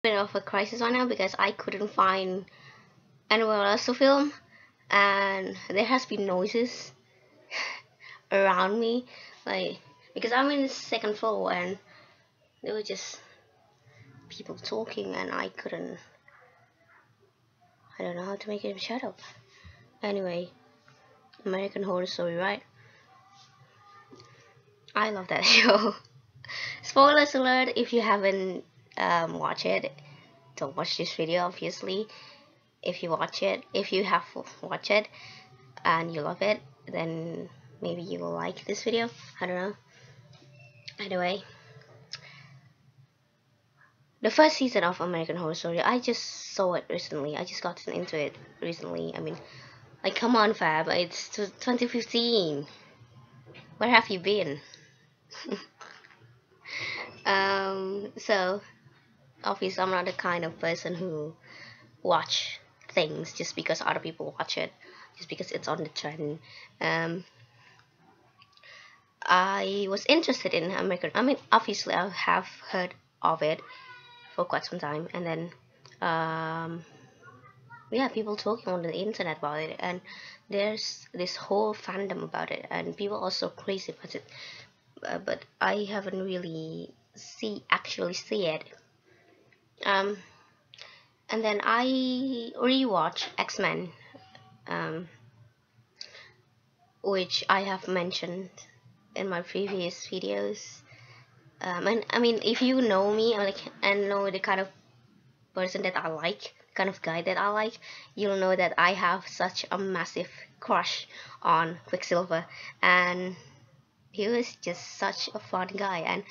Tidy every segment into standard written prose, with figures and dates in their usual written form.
bit of a crisis right now because I couldn't find anywhere else to film, and there has been noises around me, like because I'm in the second floor and there were just people talking, and I don't know how to make them shut up. Anyway, American Horror Story, right? I love that show. Spoilers alert if you haven't watched it. Don't watch this video, obviously. If you have watched it and you love it, then maybe you will like this video. I don't know. Anyway, the first season of American Horror Story, I just saw it recently. I just got into it recently. I mean, like, come on, Fab. It's 2015. Where have you been? So obviously I'm not the kind of person who watch things just because other people watch it, just because it's on the trend. Um, I was interested in American. I mean, obviously I have heard of it for quite some time, and then yeah, people talking on the internet about it, and there's this whole fandom about it, and people are so crazy about it. But I haven't really actually see it. Um, and then I rewatch X-Men, um, which I have mentioned in my previous videos. And I mean, if you know me, like, and know the kind of person that I like, kind of guy that I like, you'll know that I have such a massive crush on Quicksilver, and he was just such a fun guy. And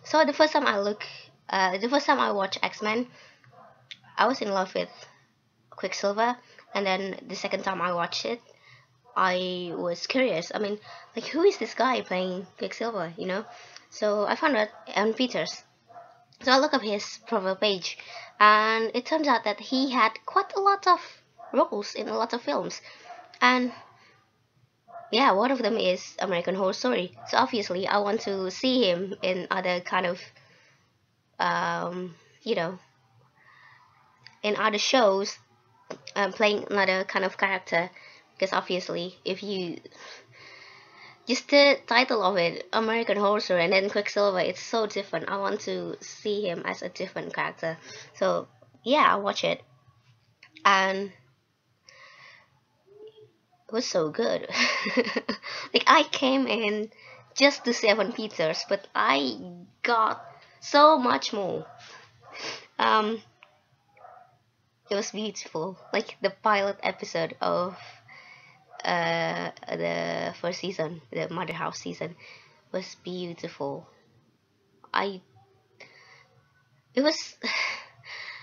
so the first time I watched X-Men, I was in love with Quicksilver, and then the second time I watched it, I was curious. I mean, like, who is this guy playing Quicksilver, you know? So I found out Evan Peters. So I look up his profile page, and it turns out that he had quite a lot of roles in a lot of films. And yeah, one of them is American Horror Story. So obviously, I want to see him in other kind of, um, you know, in other shows, playing another kind of character. Because obviously, if you just the title of it, American Horror Story, and then Quicksilver, it's so different. I want to see him as a different character. So yeah, I watch it, and it was so good. Like, I came in just to see Evan Peters, but I got so much more. Um, it was beautiful. Like the pilot episode of the first season, the Mother House season, was beautiful. I it was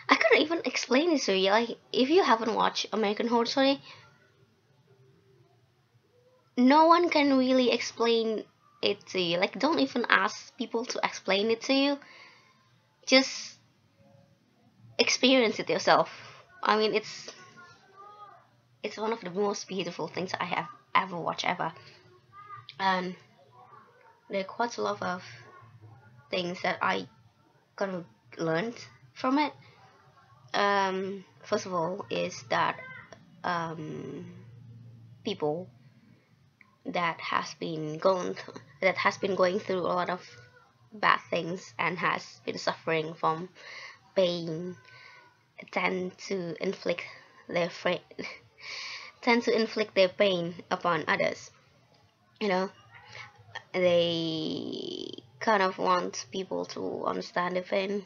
I couldn't even explain it to you. Like, if you haven't watched American Horror Story, no one can really explain it to you. Like, don't even ask people to explain it to you. Just experience it yourself. I mean, it's one of the most beautiful things I have ever watched ever, and there are quite a lot of things that I kind of learned from it. First of all, is that um, people that has been going through a lot of bad things and has been suffering from pain tend to inflict their tend to inflict their pain upon others. You know, they kind of want people to understand their pain,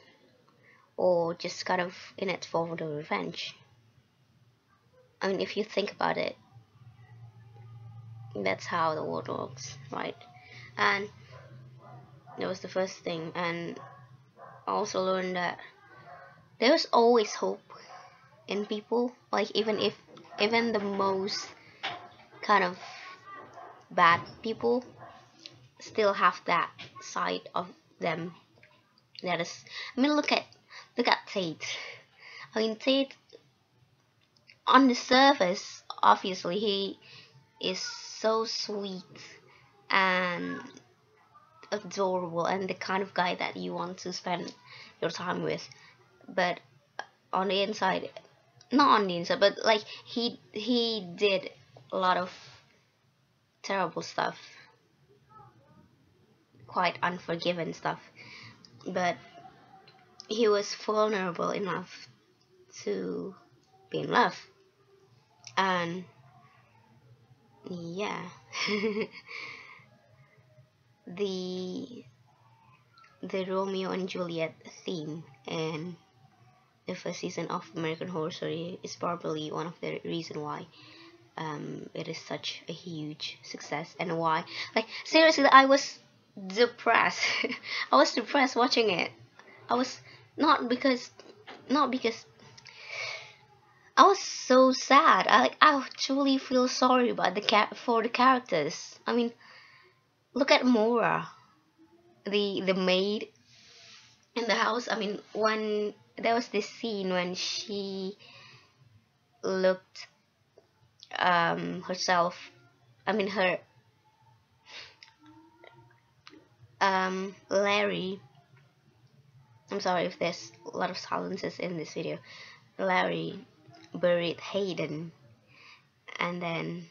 or just kind of in it for the revenge. I mean, if you think about it, that's how the world works, right? And that was the first thing. And I also learned that there's always hope in people. Like, even the most kind of bad people still have that side of them that is. I mean, look at Tate. I mean, Tate, on the surface, obviously he is so sweet and adorable, and the kind of guy that you want to spend your time with. But on the inside, not on the inside, but like he did a lot of terrible stuff, quite unforgiven stuff, but he was vulnerable enough to be in love. And yeah, the Romeo and Juliet theme in the first season of American Horror Story is probably one of the reason why it is such a huge success, and why, like, seriously, I was depressed. I was depressed watching it. I was not because I was so sad. I truly feel sorry about for the characters. I mean, look at Mora, the maid in the house. I mean, when there was this scene when she looked herself, I mean her Larry, I'm sorry if there's a lot of silences in this video. Larry buried Hayden, and then